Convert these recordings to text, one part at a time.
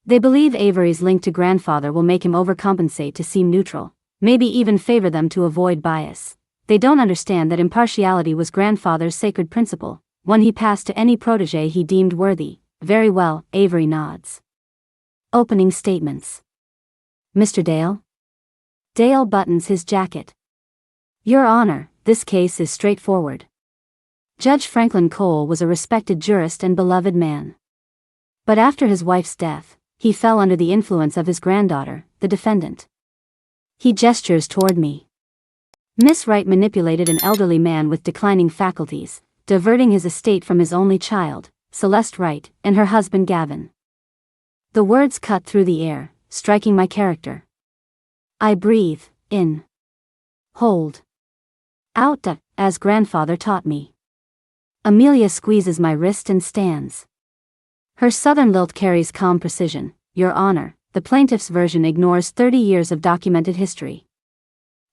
They believe Avery's link to grandfather will make him overcompensate to seem neutral, maybe even favor them to avoid bias. They don't understand that impartiality was grandfather's sacred principle, one he passed to any protege he deemed worthy. Very well, Avery nods. Opening statements. Mr. Dale? Dale buttons his jacket. Your Honor, this case is straightforward. Judge Franklin Cole was a respected jurist and beloved man. But after his wife's death, he fell under the influence of his granddaughter, the defendant. He gestures toward me. Miss Wright manipulated an elderly man with declining faculties, diverting his estate from his only child, Celeste Wright, and her husband Gavin. The words cut through the air, striking my character. I breathe, in. Hold. Out, as grandfather taught me. Amelia squeezes my wrist and stands. Her southern lilt carries calm precision. Your Honor, the plaintiff's version ignores 30 years of documented history.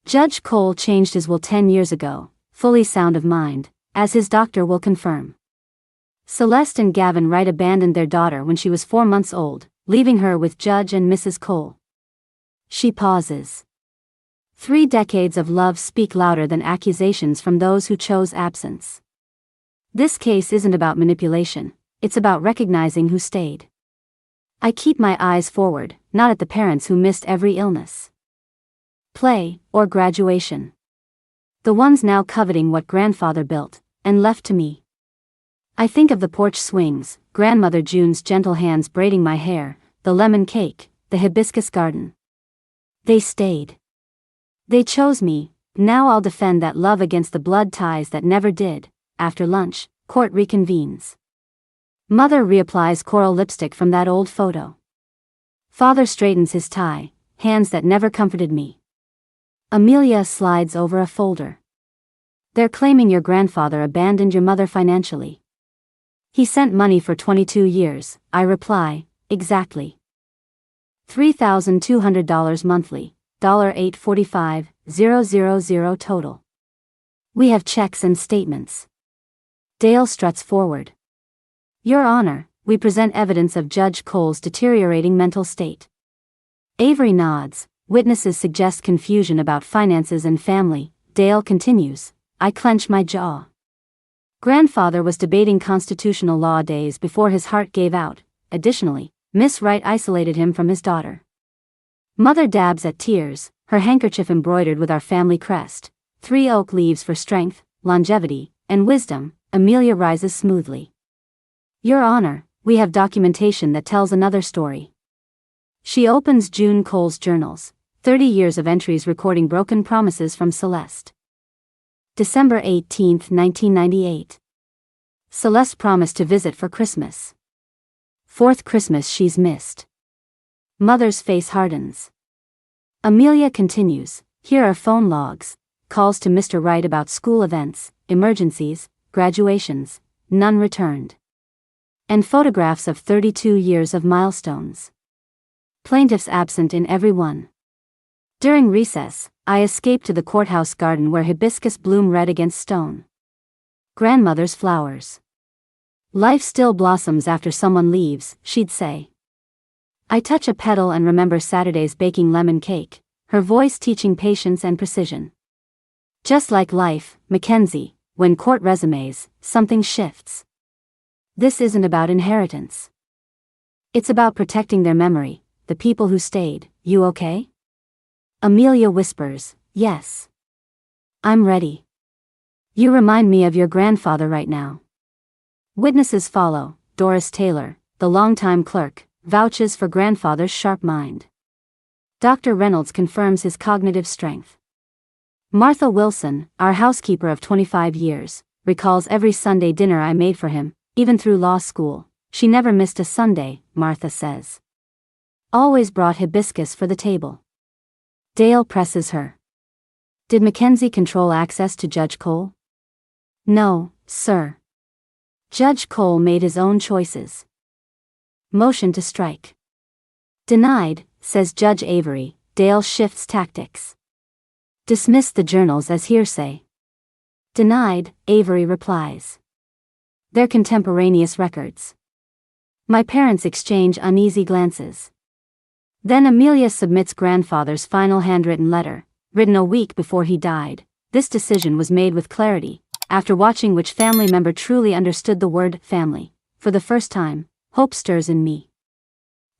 Judge Cole changed his will 10 years ago, fully sound of mind, as his doctor will confirm. Celeste and Gavin Wright abandoned their daughter when she was 4 months old, leaving her with Judge and Mrs. Cole. She pauses. 3 decades of love speak louder than accusations from those who chose absence. This case isn't about manipulation, it's about recognizing who stayed. I keep my eyes forward, not at the parents who missed every illness, play, or graduation. The ones now coveting what grandfather built, and left to me. I think of the porch swings, grandmother June's gentle hands braiding my hair, the lemon cake, the hibiscus garden. They stayed. They chose me. Now I'll defend that love against the blood ties that never did. After lunch, court reconvenes. Mother reapplies coral lipstick from that old photo. Father straightens his tie, hands that never comforted me. Amelia slides over a folder. They're claiming your grandfather abandoned your mother financially. He sent money for 22 years, I reply, exactly. $3,200 monthly, $845,000 total. We have checks and statements. Dale struts forward. Your Honor, we present evidence of Judge Cole's deteriorating mental state. Avery nods, witnesses suggest confusion about finances and family. Dale continues, I clench my jaw. Grandfather was debating constitutional law days before his heart gave out. Additionally, Miss Wright isolated him from his daughter. Mother dabs at tears, her handkerchief embroidered with our family crest. 3 oak leaves for strength, longevity, and wisdom. Amelia rises smoothly. Your Honor, we have documentation that tells another story. She opens June Cole's journals, 30 years of entries recording broken promises from Celeste. December 18, 1998. Celeste promised to visit for Christmas. 4th Christmas she's missed. Mother's face hardens. Amelia continues, here are phone logs, calls to Mr. Wright about school events, emergencies, graduations, none returned. And photographs of 32 years of milestones. Plaintiffs absent in every one. During recess, I escape to the courthouse garden where hibiscus bloom red against stone. Grandmother's flowers. Life still blossoms after someone leaves, she'd say. I touch a petal and remember Saturday's baking lemon cake, her voice teaching patience and precision. Just like life, Mackenzie, when court resumes, something shifts. This isn't about inheritance. It's about protecting their memory, the people who stayed. You okay? Amelia whispers, yes. I'm ready. You remind me of your grandfather right now. Witnesses follow. Doris Taylor, the longtime clerk, vouches for grandfather's sharp mind. Dr. Reynolds confirms his cognitive strength. Martha Wilson, our housekeeper of 25 years, recalls every Sunday dinner I made for him, even through law school. She never missed a Sunday, Martha says. Always brought hibiscus for the table. Dale presses her. Did Mackenzie control access to Judge Cole? No, sir. Judge Cole made his own choices. Motion to strike. Denied, says Judge Avery. Dale shifts tactics. Dismiss the journals as hearsay. Denied, Avery replies. They're contemporaneous records. My parents exchange uneasy glances. Then Amelia submits grandfather's final handwritten letter, written a week before he died. This decision was made with clarity, after watching which family member truly understood the word family. For the first time, hope stirs in me.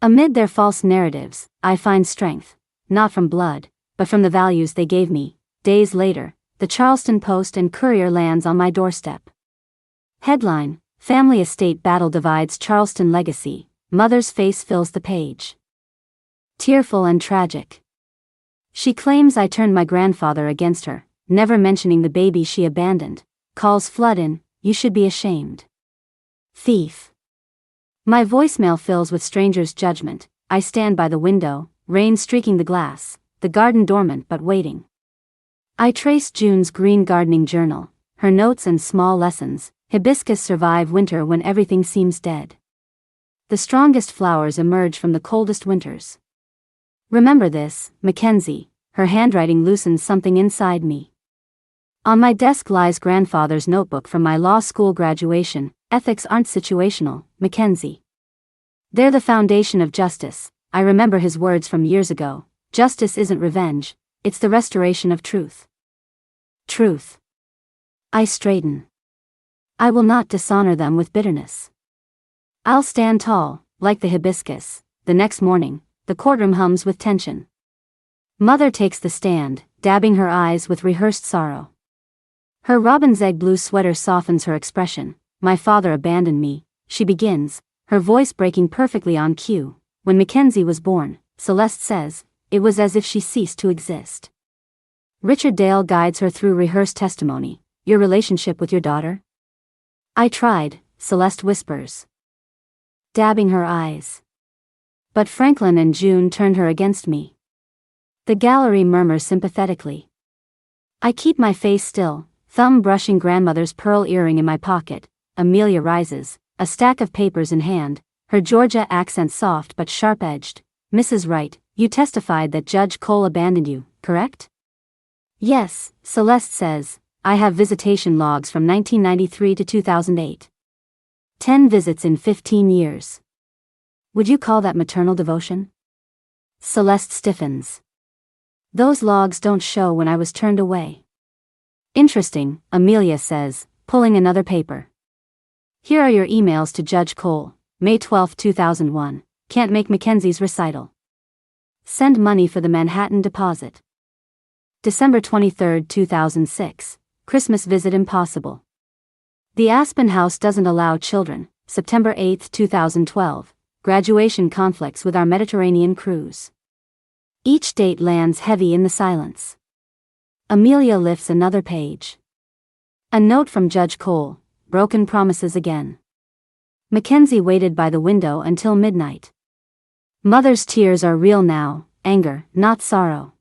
Amid their false narratives, I find strength, not from blood, but from the values they gave me. Days later, the Charleston Post and Courier lands on my doorstep. Headline: Family Estate Battle Divides Charleston Legacy. Mother's face fills the page. Tearful and tragic. She claims I turned my grandfather against her, never mentioning the baby she abandoned. Calls flood in, you should be ashamed. Thief. My voicemail fills with strangers' judgment. I stand by the window, rain streaking the glass, the garden dormant but waiting. I trace June's green gardening journal, her notes and small lessons. Hibiscus survive winter when everything seems dead. The strongest flowers emerge from the coldest winters. Remember this, Mackenzie. Her handwriting loosens something inside me. On my desk lies grandfather's notebook from my law school graduation. Ethics aren't situational, Mackenzie. They're the foundation of justice. I remember his words from years ago. Justice isn't revenge, it's the restoration of truth. Truth. I straighten. I will not dishonor them with bitterness. I'll stand tall, like the hibiscus. The next morning, the courtroom hums with tension. Mother takes the stand, dabbing her eyes with rehearsed sorrow. Her robin's egg blue sweater softens her expression. My father abandoned me, she begins, her voice breaking perfectly on cue. When Mackenzie was born, Celeste says, it was as if she ceased to exist. Richard Dale guides her through rehearsed testimony. Your relationship with your daughter? I tried, Celeste whispers, dabbing her eyes. But Franklin and June turned her against me. The gallery murmurs sympathetically. I keep my face still, thumb brushing grandmother's pearl earring in my pocket. Amelia rises, a stack of papers in hand, her Georgia accent soft but sharp-edged. Mrs. Wright, you testified that Judge Cole abandoned you, correct? Yes, Celeste says. I have visitation logs from 1993 to 2008. 10 visits in 15 years. Would you call that maternal devotion? Celeste stiffens. Those logs don't show when I was turned away. Interesting, Amelia says, pulling another paper. Here are your emails to Judge Cole. May 12, 2001. Can't make Mackenzie's recital. Send money for the Manhattan deposit. December 23, 2006. Christmas visit impossible. The Aspen House doesn't allow children. September 8, 2012. Graduation conflicts with our Mediterranean cruise. Each date lands heavy in the silence. Amelia lifts another page. A note from Judge Cole. Broken promises again. Mackenzie waited by the window until midnight. Mother's tears are real now, anger, not sorrow.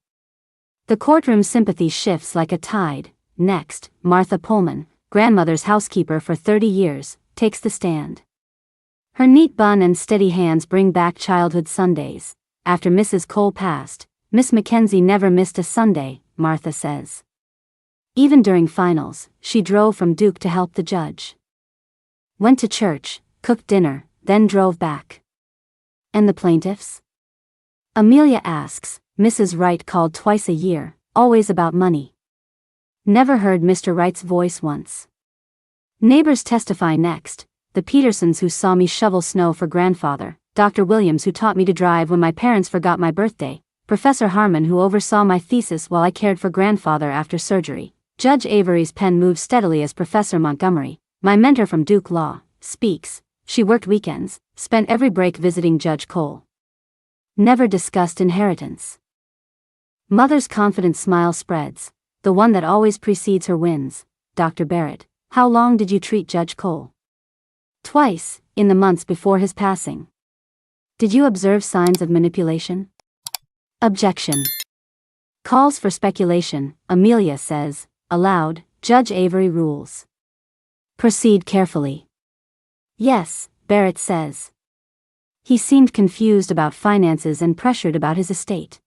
The courtroom's sympathy shifts like a tide. Next, Martha Pullman, grandmother's housekeeper for 30 years, takes the stand. Her neat bun and steady hands bring back childhood Sundays. After Mrs. Cole passed, Miss Mackenzie never missed a Sunday, Martha says. Even during finals, she drove from Duke to help the judge. Went to church, cooked dinner, then drove back. And the plaintiffs? Amelia asks. Mrs. Wright called twice a year, always about money. Never heard Mr. Wright's voice once. Neighbors testify next. The Petersons who saw me shovel snow for grandfather, Dr. Williams who taught me to drive when my parents forgot my birthday, Professor Harmon who oversaw my thesis while I cared for grandfather after surgery. Judge Avery's pen moves steadily as Professor Montgomery, my mentor from Duke Law, speaks. She worked weekends, spent every break visiting Judge Cole. Never discussed inheritance. Mother's confident smile spreads, the one that always precedes her wins. Dr. Barrett, how long did you treat Judge Cole? Twice, in the months before his passing. Did you observe signs of manipulation? Objection. Calls for speculation, Amelia says, aloud. Judge Avery rules. Proceed carefully. Yes, Barrett says. He seemed confused about finances and pressured about his estate.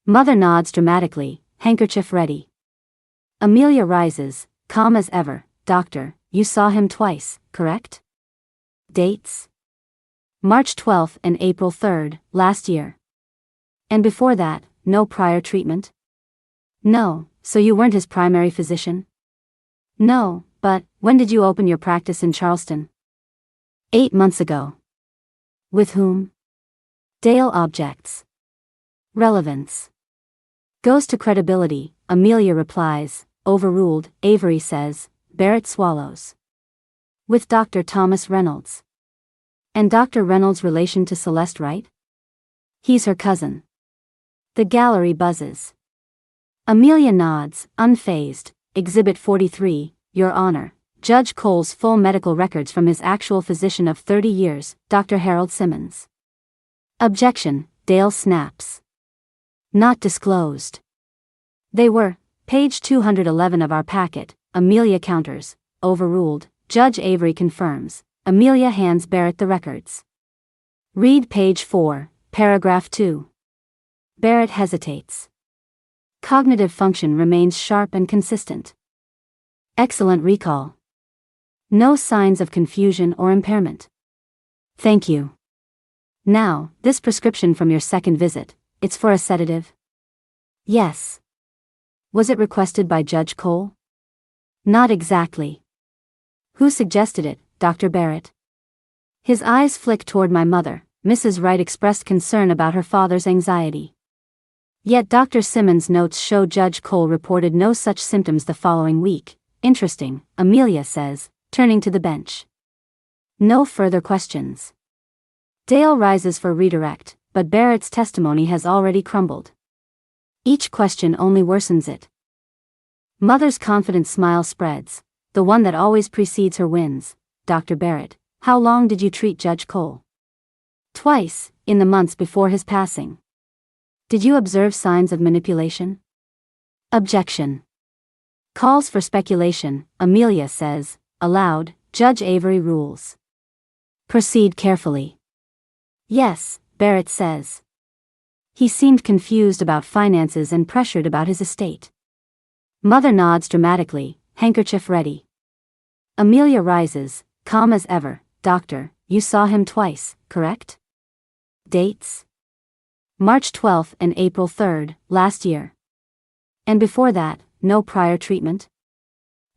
Mother nods dramatically, handkerchief ready. Amelia rises, calm as ever. Doctor, you saw him twice, correct? Dates? March 12 and April 3, last year. And before that, no prior treatment? No, so you weren't his primary physician? No, but when did you open your practice in Charleston? 8 months ago. With whom? Dale objects. Relevance. Goes to credibility, Amelia replies, overruled, Avery says, Barrett swallows. With Dr. Thomas Reynolds. And Dr. Reynolds' relation to Celeste Wright? He's her cousin. The gallery buzzes. Amelia nods, unfazed, Exhibit 43, Your Honor, Judge Cole's full medical records from his actual physician of 30 years, Dr. Harold Simmons. Objection, Dale snaps. Not disclosed. They were, page 211 of our packet, Amelia counters, overruled, Judge Avery confirms, Amelia hands Barrett the records. Read page 4, paragraph 2. Barrett hesitates. Cognitive function remains sharp and consistent. Excellent recall. No signs of confusion or impairment. Thank you. Now, this prescription from your second visit, it's for a sedative? Yes. Was it requested by Judge Cole? Not exactly. Who suggested it, Dr. Barrett? His eyes flick toward my mother. Mrs. Wright expressed concern about her father's anxiety. Yet Dr. Simmons' notes show Judge Cole reported no such symptoms the following week. Interesting, Amelia says, turning to the bench. No further questions. Dale rises for redirect, but Barrett's testimony has already crumbled. Each question only worsens it. Mother's confident smile spreads, the one that always precedes her wins. Dr. Barrett, how long did you treat Judge Cole? Twice, in the months before his passing. Did you observe signs of manipulation? Objection. Calls for speculation, Amelia says, aloud, Judge Avery rules. Proceed carefully. Yes, Barrett says. He seemed confused about finances and pressured about his estate. Mother nods dramatically, handkerchief ready. Amelia rises, calm as ever. Doctor, you saw him twice, correct? Dates? March 12 and April 3, last year. And before that, no prior treatment?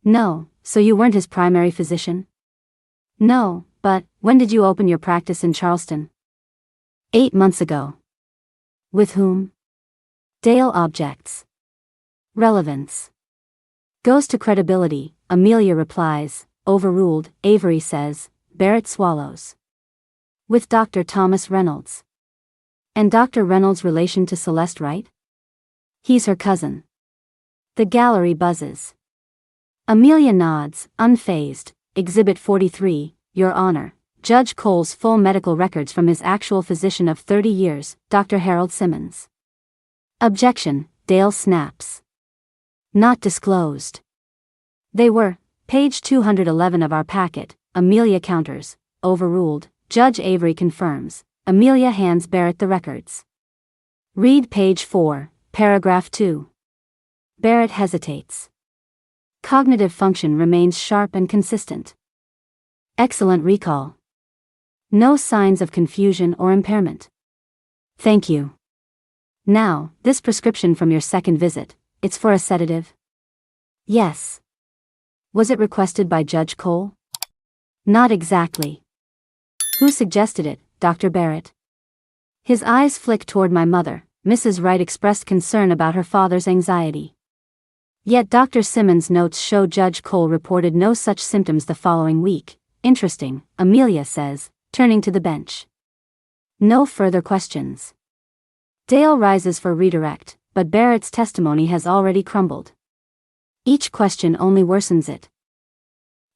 No, so you weren't his primary physician? No, but when did you open your practice in Charleston? 8 months ago. With whom? Dale objects. Relevance. Goes to credibility, Amelia replies, overruled, Avery says, Barrett swallows. With Dr. Thomas Reynolds. And Dr. Reynolds' relation to Celeste Wright? He's her cousin. The gallery buzzes. Amelia nods, unfazed, Exhibit 43, Your Honor, Judge Cole's full medical records from his actual physician of 30 years, Dr. Harold Simmons. Objection, Dale snaps. Not disclosed. They were, page 211 of our packet, Amelia counters, overruled, Judge Avery confirms, Amelia hands Barrett the records. Read page 4, paragraph 2. Barrett hesitates. Cognitive function remains sharp and consistent. Excellent recall. No signs of confusion or impairment. Thank you. Now, this prescription from your second visit, it's for a sedative? Yes. Was it requested by Judge Cole? Not exactly. Who suggested it, Dr. Barrett? His eyes flick toward my mother. Mrs. Wright expressed concern about her father's anxiety. Yet Dr. Simmons' notes show Judge Cole reported no such symptoms the following week. Interesting, Amelia says, turning to the bench. No further questions. Dale rises for redirect, but Barrett's testimony has already crumbled. Each question only worsens it.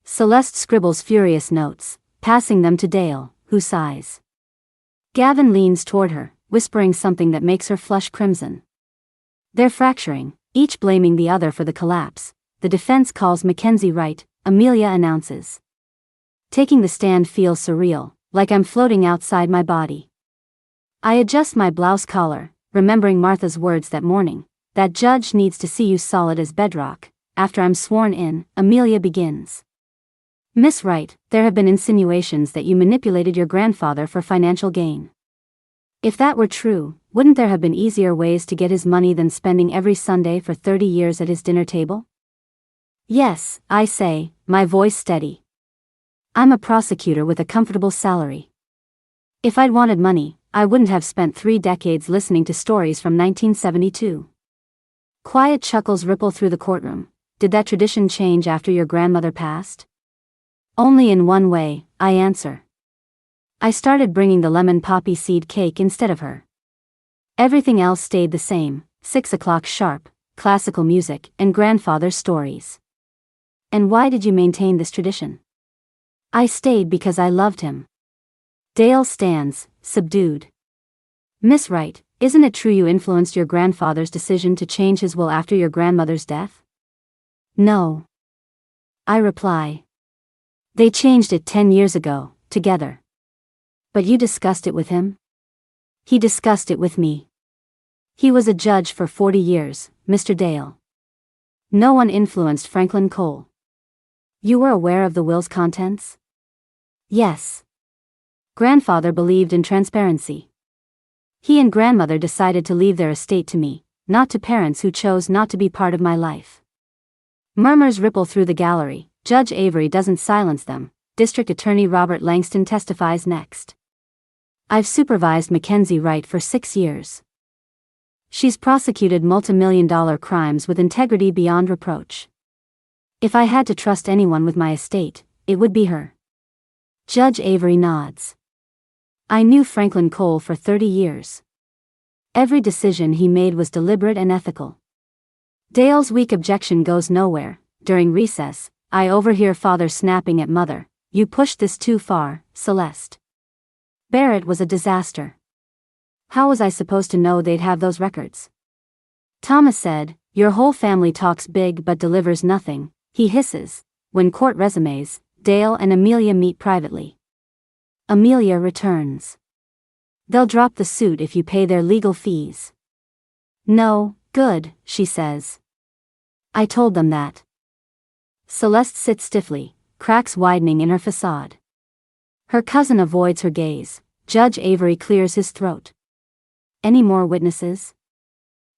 Celeste scribbles furious notes, passing them to Dale, who sighs. Gavin leans toward her, whispering something that makes her flush crimson. They're fracturing, each blaming the other for the collapse. The defense calls Mackenzie Wright, Amelia announces. Taking the stand feels surreal, like I'm floating outside my body. I adjust my blouse collar, remembering Martha's words that morning. That judge needs to see you solid as bedrock. After I'm sworn in, Amelia begins. Miss Wright, there have been insinuations that you manipulated your grandfather for financial gain. If that were true, wouldn't there have been easier ways to get his money than spending every Sunday for 30 years at his dinner table? Yes, I say, my voice steady. I'm a prosecutor with a comfortable salary. If I'd wanted money, I wouldn't have spent 3 decades listening to stories from 1972. Quiet chuckles ripple through the courtroom. Did that tradition change after your grandmother passed? Only in one way, I answer. I started bringing the lemon poppy seed cake instead of her. Everything else stayed the same, 6 o'clock sharp, classical music, and grandfather's stories. And why did you maintain this tradition? I stayed because I loved him. Dale stands, subdued. Miss Wright, isn't it true you influenced your grandfather's decision to change his will after your grandmother's death? No. I reply. They changed it 10 years ago, together. But you discussed it with him? He discussed it with me. He was a judge for 40 years, Mr. Dale. No one influenced Franklin Cole. You were aware of the will's contents? Yes. Grandfather believed in transparency. He and grandmother decided to leave their estate to me, not to parents who chose not to be part of my life. Murmurs ripple through the gallery. Judge Avery doesn't silence them. District Attorney Robert Langston testifies next. I've supervised Mackenzie Wright for 6 years. She's prosecuted multimillion-dollar crimes with integrity beyond reproach. If I had to trust anyone with my estate, it would be her. Judge Avery nods. I knew Franklin Cole for 30 years. Every decision he made was deliberate and ethical. Dale's weak objection goes nowhere. During recess, I overhear father snapping at mother. You pushed this too far, Celeste. Barrett was a disaster. How was I supposed to know they'd have those records? Thomas said, your whole family talks big but delivers nothing, he hisses. When court resumes, Dale and Amelia meet privately. Amelia returns. They'll drop the suit if you pay their legal fees. No, good, she says. I told them that. Celeste sits stiffly, cracks widening in her facade. Her cousin avoids her gaze. Judge Avery clears his throat. Any more witnesses?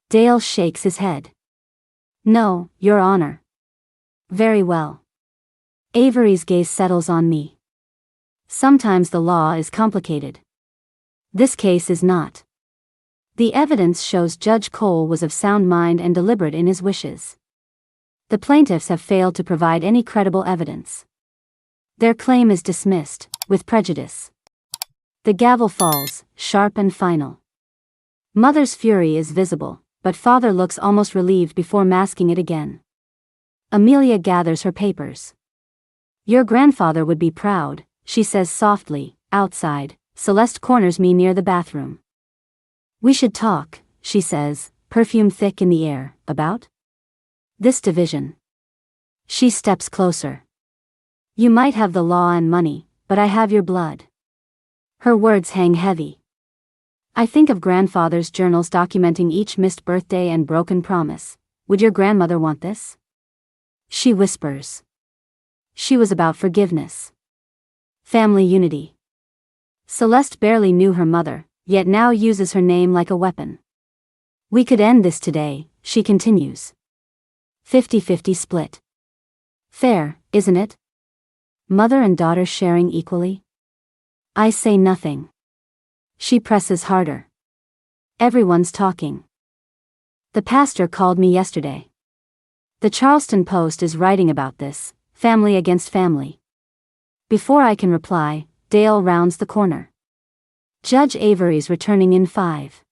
Dale shakes his head. No, Your Honor. Very well. Avery's gaze settles on me. Sometimes the law is complicated. This case is not. The evidence shows Judge Cole was of sound mind and deliberate in his wishes. The plaintiffs have failed to provide any credible evidence. Their claim is dismissed, with prejudice. The gavel falls, sharp and final. Mother's fury is visible, but father looks almost relieved before masking it again. Amelia gathers her papers. Your grandfather would be proud, she says softly. Outside, Celeste corners me near the bathroom. We should talk, she says, perfume thick in the air. About this division. She steps closer. You might have the law and money, but I have your blood. Her words hang heavy. I think of grandfather's journals documenting each missed birthday and broken promise. Would your grandmother want this? She whispers. She was about forgiveness. Family unity. Celeste barely knew her mother, yet now uses her name like a weapon. We could end this today, she continues. 50-50 split. Fair, isn't it? Mother and daughter sharing equally? I say nothing. She presses harder. Everyone's talking. The pastor called me yesterday. The Charleston Post is writing about this, family against family. Before I can reply, Dale rounds the corner. Judge Avery's returning in 5.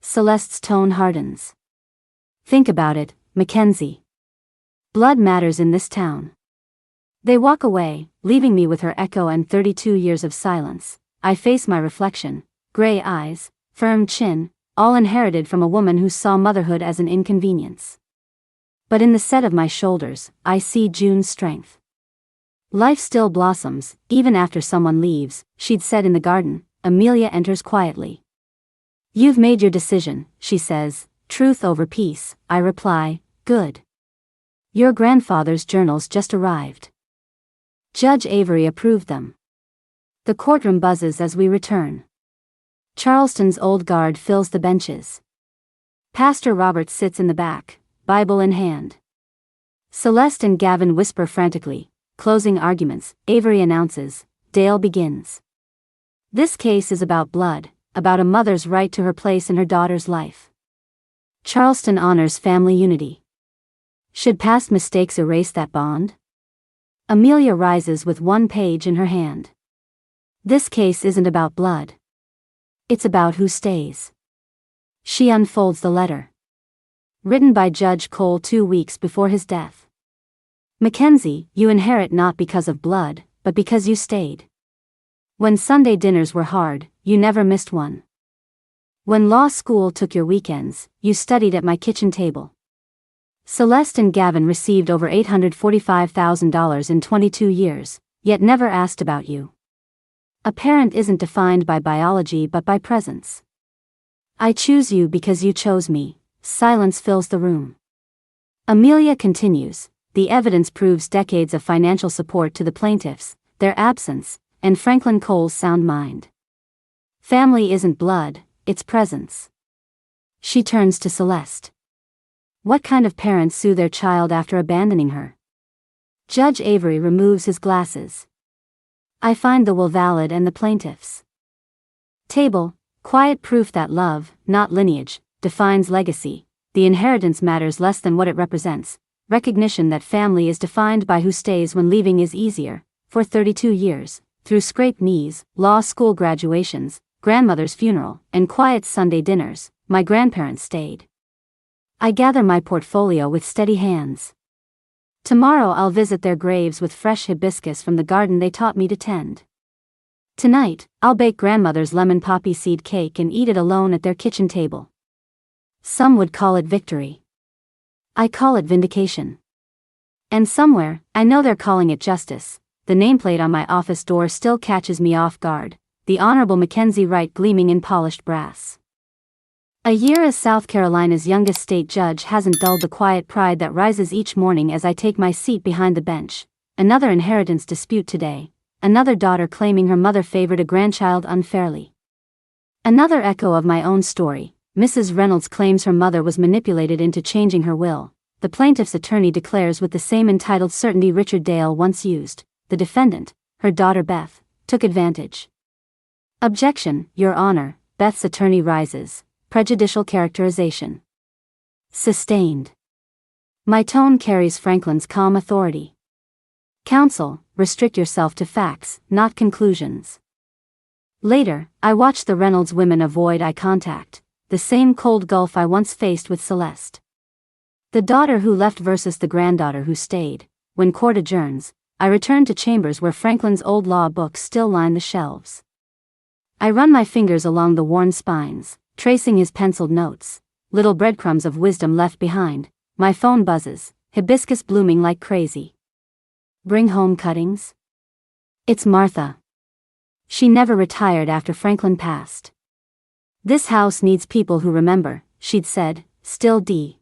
Celeste's tone hardens. Think about it, Mackenzie. Blood matters in this town. They walk away, leaving me with her echo and 32 years of silence. I face my reflection, gray eyes, firm chin, all inherited from a woman who saw motherhood as an inconvenience. But in the set of my shoulders, I see June's strength. Life still blossoms, even after someone leaves, she'd said in the garden. Amelia enters quietly. You've made your decision, she says, truth over peace. I reply, good. Your grandfather's journals just arrived. Judge Avery approved them. The courtroom buzzes as we return. Charleston's old guard fills the benches. Pastor Roberts sits in the back, Bible in hand. Celeste and Gavin whisper frantically, closing arguments. Avery announces, Dale begins. This case is about blood, about a mother's right to her place in her daughter's life. Charleston honors family unity. Should past mistakes erase that bond? Amelia rises with one page in her hand. This case isn't about blood. It's about who stays. She unfolds the letter. Written by Judge Cole 2 weeks before his death. Mackenzie, you inherit not because of blood, but because you stayed. When Sunday dinners were hard, you never missed one. When law school took your weekends, you studied at my kitchen table. Celeste and Gavin received over $845,000 in 22 years, yet never asked about you. A parent isn't defined by biology but by presence. I choose you because you chose me. Silence fills the room. Amelia continues, the evidence proves decades of financial support to the plaintiffs, their absence, and Franklin Cole's sound mind. Family isn't blood, it's presence. She turns to Celeste. What kind of parents sue their child after abandoning her? Judge Avery removes his glasses. I find the will valid and the plaintiffs. Table, quiet proof that love, not lineage, defines legacy. The inheritance matters less than what it represents. Recognition that family is defined by who stays when leaving is easier. For 32 years, through scraped knees, law school graduations, grandmother's funeral, and quiet Sunday dinners, my grandparents stayed. I gather my portfolio with steady hands. Tomorrow I'll visit their graves with fresh hibiscus from the garden they taught me to tend. Tonight, I'll bake grandmother's lemon poppy seed cake and eat it alone at their kitchen table. Some would call it victory. I call it vindication. And somewhere, I know they're calling it justice. The nameplate on my office door still catches me off guard, the Honorable Mackenzie Wright gleaming in polished brass. A year as South Carolina's youngest state judge hasn't dulled the quiet pride that rises each morning as I take my seat behind the bench. Another inheritance dispute today. Another daughter claiming her mother favored a grandchild unfairly. Another echo of my own story. Mrs. Reynolds claims her mother was manipulated into changing her will. The plaintiff's attorney declares with the same entitled certainty Richard Dale once used. The defendant, her daughter Beth, took advantage. Objection, Your Honor. Beth's attorney rises. Prejudicial characterization. Sustained. My tone carries Franklin's calm authority. Counsel, restrict yourself to facts, not conclusions. Later, I watch the Reynolds women avoid eye contact, the same cold gulf I once faced with Celeste. The daughter who left versus the granddaughter who stayed. When court adjourns, I return to chambers where Franklin's old law books still line the shelves. I run my fingers along the worn spines, tracing his penciled notes, little breadcrumbs of wisdom left behind. My phone buzzes, hibiscus blooming like crazy. Bring home cuttings? It's Martha. She never retired after Franklin passed. This house needs people who remember, she'd said, still D.